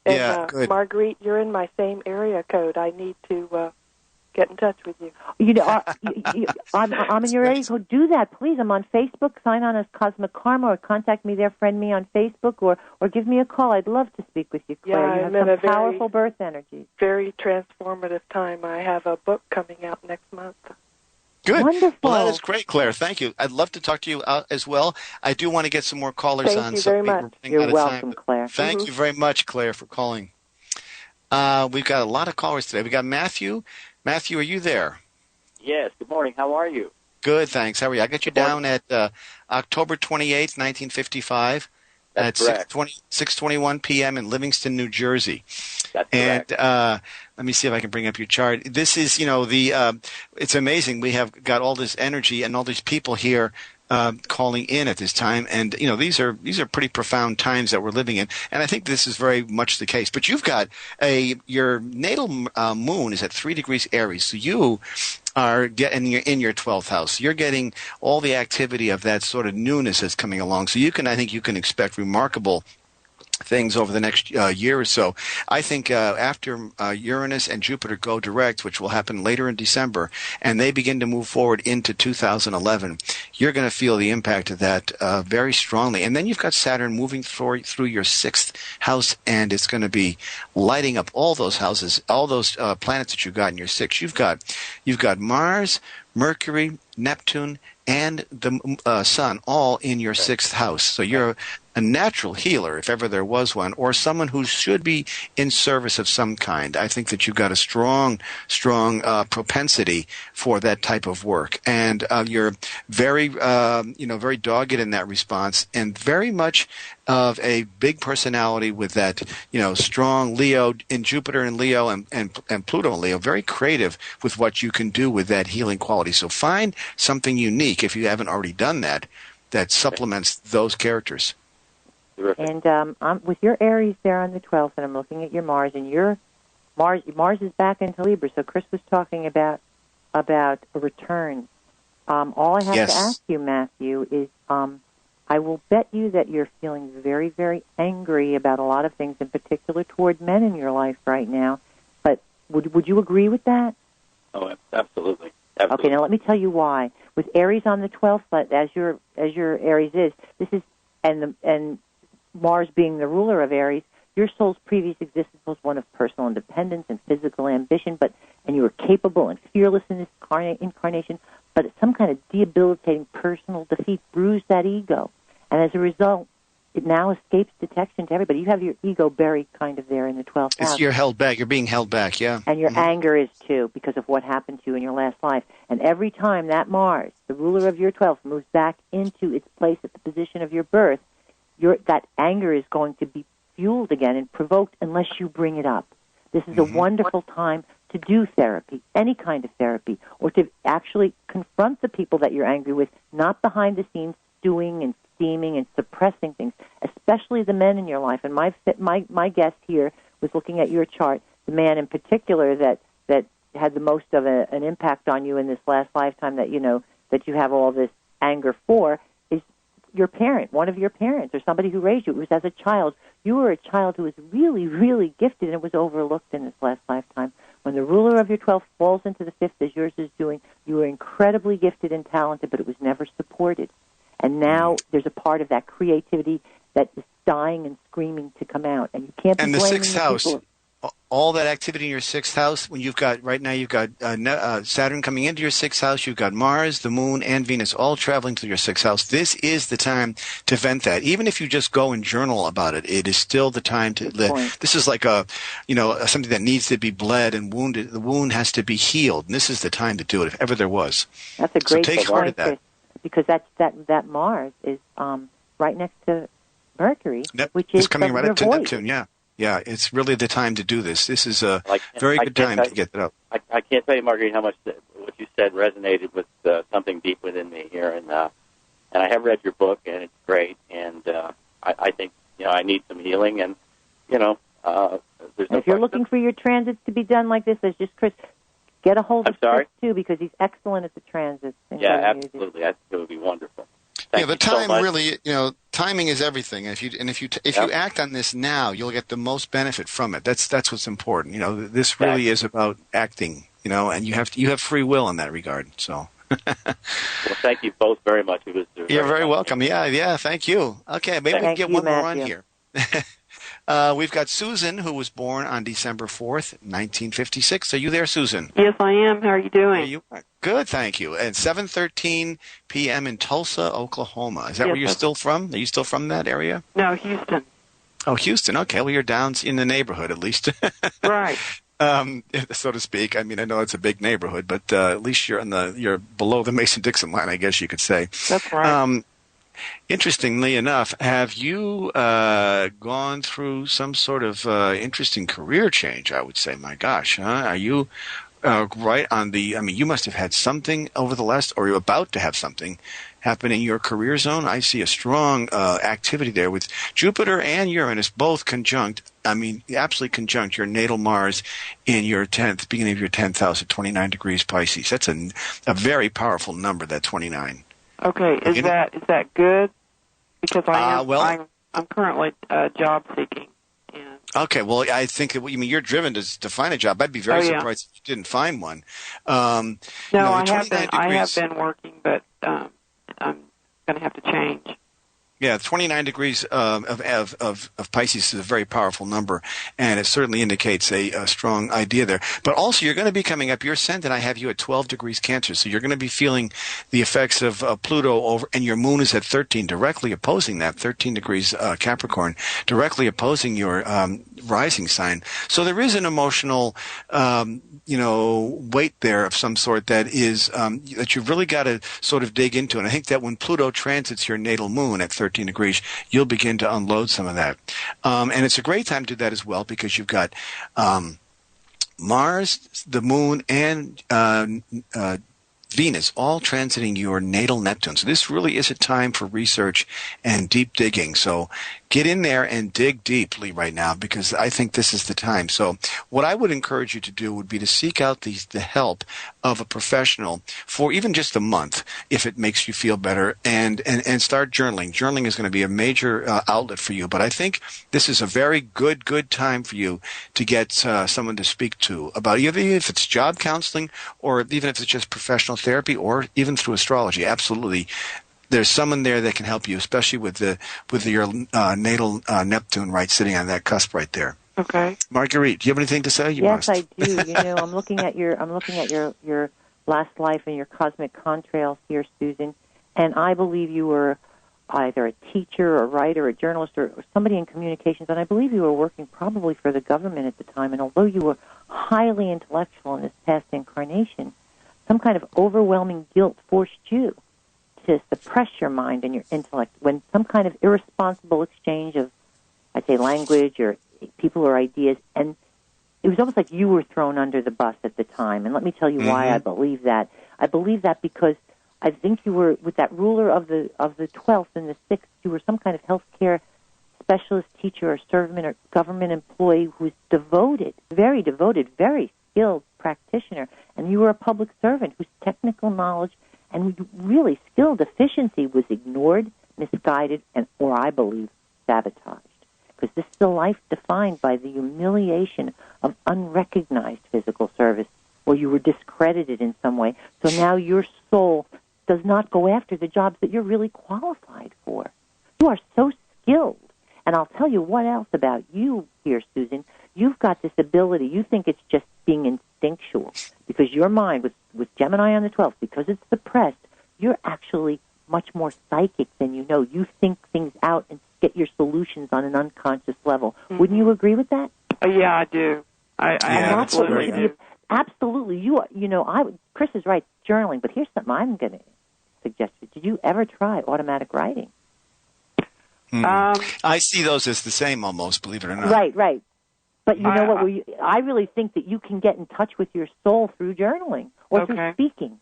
And, good. Marguerite, you're in my same area code. I need to get in touch with you. I'm in your area code. Do that, please. I'm on Facebook. Sign on as Cosmic Karma, or contact me there, friend me on Facebook, or give me a call. I'd love to speak with you, Claire. Yeah, you have some powerful birth energy. Very transformative time. I have a book coming out next month. Good. Wonderful. Well, that is great, Claire. Thank you. I'd love to talk to you as well. I do want to get some more callers on. Thank you very much. You're welcome, Claire. Thank you very much, Claire, for calling. We've got a lot of callers today. We got Matthew. Matthew, are you there? Yes. Good morning. How are you? Good, thanks. How are you? I got you down at October 28th, 1955. That's at 6:21 p.m. in Livingston, New Jersey. That's correct. And let me see if I can bring up your chart. This is, it's amazing. We have got all this energy and all these people here calling in at this time, and these are pretty profound times that we're living in, and I think this is very much the case. But you've got your natal moon is at 3 degrees Aries, so you are getting in your 12th house. You're getting all the activity of that sort of newness that's coming along. So I think you can expect remarkable things over the next year or so. I think after Uranus and Jupiter go direct, which will happen later in December, and they begin to move forward into 2011, you're going to feel the impact of that very strongly. And then you've got Saturn moving through your 6th house, and it's going to be lighting up all those houses, all those planets that you've got in your 6th. You've got Mars, Mercury, Neptune, and the Sun all in your 6th house. So you're a natural healer, if ever there was one, or someone who should be in service of some kind. I think that you've got a strong propensity for that type of work, and you're very very dogged in that response, and very much of a big personality with that strong Leo in Jupiter and Leo and Pluto and Leo. Very creative with what you can do with that healing quality. So find something unique if you haven't already done that supplements those characters. And with your Aries there on the 12th, and I'm looking at your Mars, and your Mars is back into Libra. So Chris was talking about a return. All I have to ask you, Matthew, is I will bet you that you're feeling very, very angry about a lot of things, in particular toward men in your life right now. But would you agree with that? Oh, absolutely. Okay, now let me tell you why. With Aries on the 12th, but as your Aries is, and Mars being the ruler of Aries, your soul's previous existence was one of personal independence and physical ambition, and you were capable and fearless in this incarnation, but some kind of debilitating personal defeat bruised that ego. And as a result, it now escapes detection to everybody. You have your ego buried kind of there in the 12th house. You're held back. You're being held back, yeah. And your anger is, too, because of what happened to you in your last life. And every time that Mars, the ruler of your 12th, moves back into its place at the position of your birth, that anger is going to be fueled again and provoked unless you bring it up. This is a wonderful time to do therapy, any kind of therapy, or to actually confront the people that you're angry with, not behind the scenes stewing and steaming and suppressing things, especially the men in your life. And my guest here was looking at your chart, the man in particular that had the most of an impact on you in this last lifetime that you have all this anger for, is your parent, one of your parents, or somebody who raised you. It was as a child. You were a child who was really, really gifted, and it was overlooked in this last lifetime. When the ruler of your 12th falls into the 5th, as yours is doing, you were incredibly gifted and talented, but it was never supported. And now there's a part of that creativity that is dying and screaming to come out. And you can't be blaming the 6th house, all that activity in your 6th house, when you've got Saturn coming into your 6th house, you've got Mars, the Moon, and Venus all traveling to your 6th house. This is the time to vent that. Even if you just go and journal about it, it is still the time to live. This is like something that needs to be bled and wounded. The wound has to be healed, and this is the time to do it, if ever there was. That's a great take heart of that. Because that Mars is right next to Mercury, which is coming right up to voice. Neptune. Yeah, it's really the time to do this. This is a very good time to get that up. I can't tell you, Marguerite, how much what you said resonated with something deep within me here, and I have read your book, and it's great, and I think I need some healing, and there's no. If you're looking for your transits to be done like this, there's just Chris. Get a hold of Chris, too, because he's excellent at the transits. Yeah, absolutely. I think it would be wonderful. The time really, timing is everything. If you act on this now, you'll get the most benefit from it. That's what's important. This really is about acting, and you have free will in that regard. So. Well, thank you both very much. You're very welcome. Yeah, thank you. Okay, maybe we can get one more on here. We've got Susan, who was born on December 4th, 1956. Are you there, Susan? Yes, I am. How are you doing? You are. Good, thank you. At 7:13 p.m. in Tulsa, Oklahoma. Is that where you're still from? Are you still from that area? No, Houston. Oh, Houston. Okay, well, you're down in the neighborhood, at least. Right. So to speak. I mean, I know it's a big neighborhood, but at least you're below the Mason-Dixon line, I guess you could say. That's right. Interestingly enough, have you gone through some sort of interesting career change, I would say? My gosh, huh? Are you right on you must have had something over the last, or you're about to have something happen in your career zone. I see a strong activity there with Jupiter and Uranus both conjunct, absolutely conjunct your natal Mars in your 10th, beginning of your 10th house at 29 degrees Pisces. That's a very powerful number, that 29. Okay, is that good? Because I'm currently job seeking. And okay, well, I think that you're driven to find a job. I'd be very surprised if you didn't find one. I have been working, but I'm going to have to change. Yeah, 29 degrees of Pisces is a very powerful number, and it certainly indicates a strong idea there. But also, you're going to be coming up. Your ascendant, I have you at 12 degrees Cancer, so you're going to be feeling the effects of Pluto over, and your moon is at 13, directly opposing that, 13 degrees Capricorn, directly opposing your rising sign. So there is an emotional weight there of some sort that is that you've really got to sort of dig into. And I think that when Pluto transits your natal moon at 13 degrees, you'll begin to unload some of that. And it's a great time to do that as well because you've got Mars, the moon, and Venus all transiting your natal Neptune. So this really is a time for research and deep digging. So get in there and dig deeply right now because I think this is the time. So what I would encourage you to do would be to seek out the help of a professional for even just a month if it makes you feel better and start journaling. Journaling is going to be a major outlet for you. But I think this is a very good time for you to get someone to speak to about either if it's job counseling or even if it's just professional therapy or even through astrology. Absolutely. There's someone there that can help you, especially with your natal Neptune right sitting on that cusp right there. Okay. Marguerite, do you have anything to say? Yes, I do. I'm looking at your last life and your cosmic contrails here, Susan, and I believe you were either a teacher, a writer, a journalist, or somebody in communications, and I believe you were working probably for the government at the time. And although you were highly intellectual in this past incarnation, some kind of overwhelming guilt forced you to suppress your mind and your intellect when some kind of irresponsible exchange of, I'd say, language or people or ideas, and it was almost like you were thrown under the bus at the time. And let me tell you why I believe that. I believe that because I think you were, with that ruler of the 12th and the 6th, you were some kind of healthcare specialist, teacher, or servant or government employee who's devoted, very skilled practitioner, and you were a public servant whose technical knowledge and really skill deficiency was ignored, misguided, or I believe, sabotaged. Because this is a life defined by the humiliation of unrecognized physical service, or you were discredited in some way. So now your soul does not go after the jobs that you're really qualified for. You are so skilled. And I'll tell you what else about you here, Susan. You've got this ability. You think it's just being instinctual because your mind, with Gemini on the 12th, because it's suppressed, you're actually much more psychic than you know. You think things out and get your solutions on an unconscious level. Mm-hmm. Wouldn't you agree with that? Yeah, I do. I absolutely do. Absolutely. Chris is right, journaling, but here's something I'm going to suggest. Did you ever try automatic writing? I see those as the same almost, believe it or not. Right. But you know what? I really think that you can get in touch with your soul through journaling or through speaking.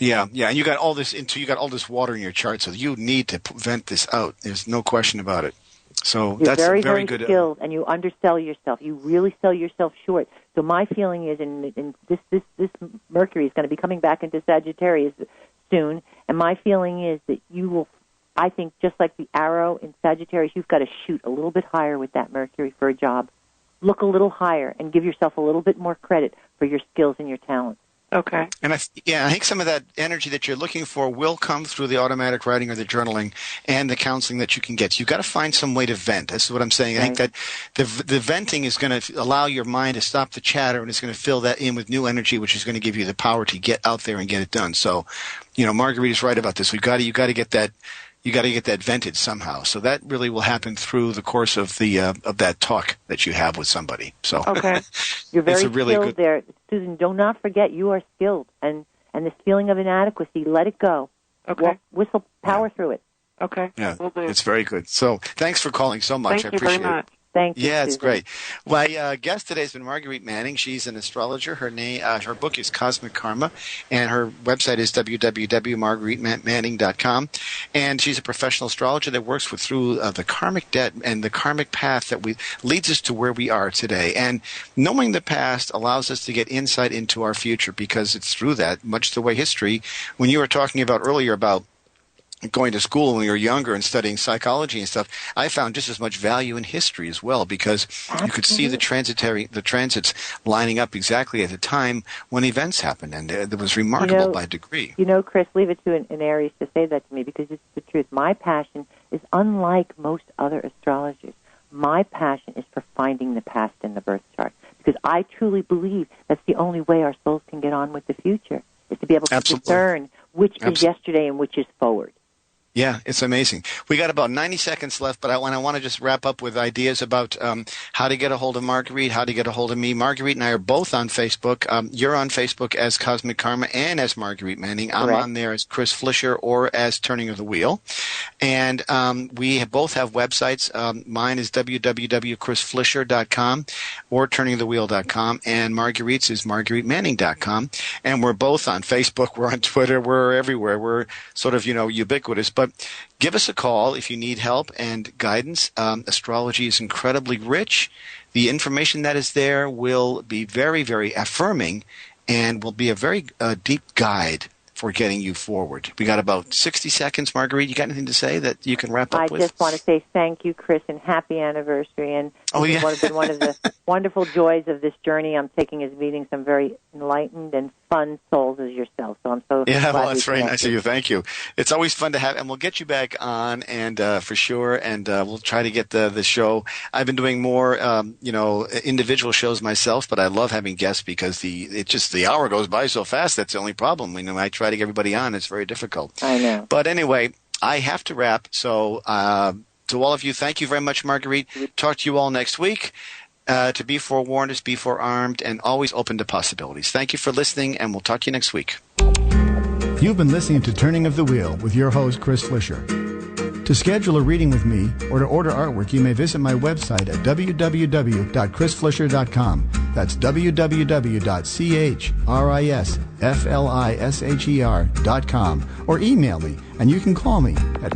Yeah, and you got all this water in your chart, so you need to vent this out. There's no question about it. So you're that's very, very very good. Skilled, and you undersell yourself. You really sell yourself short. So my feeling is, and this Mercury is going to be coming back into Sagittarius soon, and my feeling is that you will. I think just like the arrow in Sagittarius, you've got to shoot a little bit higher with that Mercury for a job. Look a little higher and give yourself a little bit more credit for your skills and your talents. Okay. And I think some of that energy that you're looking for will come through the automatic writing or the journaling and the counseling that you can get. So you've got to find some way to vent. That's what I'm saying. Right. I think that the venting is going to allow your mind to stop the chatter, and it's going to fill that in with new energy, which is going to give you the power to get out there and get it done. So, Marguerite is right about this. You got to get that. You got to get that vented somehow. So that really will happen through the course of that talk that you have with somebody. So okay, you're very skilled there, Susan. Do not forget you are skilled, and this feeling of inadequacy, let it go. Okay, whistle power through it. Okay, yeah, it's very good. So thanks for calling so much. Thank I appreciate you very much. it. Thank you. Yeah, it's Susan. great. My guest today has been Marguerite Manning. She's an astrologer. Her book is Cosmic Karma, and her website is www.margueritemanning.com. And she's a professional astrologer that works through the karmic debt and the karmic path that leads us to where we are today. And knowing the past allows us to get insight into our future because it's through that, much the way history, when you were talking about earlier about going to school when we were younger and studying psychology and stuff, I found just as much value in history as well, because you could see the transits lining up exactly at the time when events happened, and it was remarkable by degree. Chris, leave it to an Aries to say that to me, because it's the truth. My passion is unlike most other astrologers. My passion is for finding the past in the birth chart, because I truly believe that's the only way our souls can get on with the future, is to be able to discern which is yesterday and which is forward. Yeah, it's amazing. We got about 90 seconds left, but I want to just wrap up with ideas about how to get a hold of Marguerite, how to get a hold of me. Marguerite and I are both on Facebook. You're on Facebook as Cosmic Karma and as Marguerite Manning. I'm on there as Chris Flisher or as Turning of the Wheel. And we both have websites. Mine is www.chrisflisher.com or turningthewheel.com, and Marguerite's is margueritemanning.com. And we're both on Facebook. We're on Twitter. We're everywhere. We're sort of, ubiquitous. But give us a call if you need help and guidance. Astrology is incredibly rich. The information that is there will be very, very affirming and will be a very deep guide for getting you forward. We got about 60 seconds. Marguerite, you got anything to say that you can wrap up with? I just want to say thank you, Chris, and happy anniversary. And it's been one of the wonderful joys of this journey I'm taking, is meeting some very enlightened and fun souls as yourself. So I'm so glad that's very nice of you. Thank you. It's always fun to have, and we'll get you back on, and for sure, and we'll try to get the show. I've been doing more, individual shows myself, but I love having guests because the hour goes by so fast. That's the only problem. I try to get everybody on. It's very difficult. I know. But anyway, I have to wrap. So to all of you, thank you very much, Marguerite. Talk to you all next week. To be forewarned is be forearmed, and always open to possibilities. Thank you for listening, and we'll talk to you next week. You've been listening to Turning of the Wheel with your host, Chris Flisher. To schedule a reading with me or to order artwork, you may visit my website at www.chrisflisher.com. That's www.chrisflisher.com, or email me, and you can call me at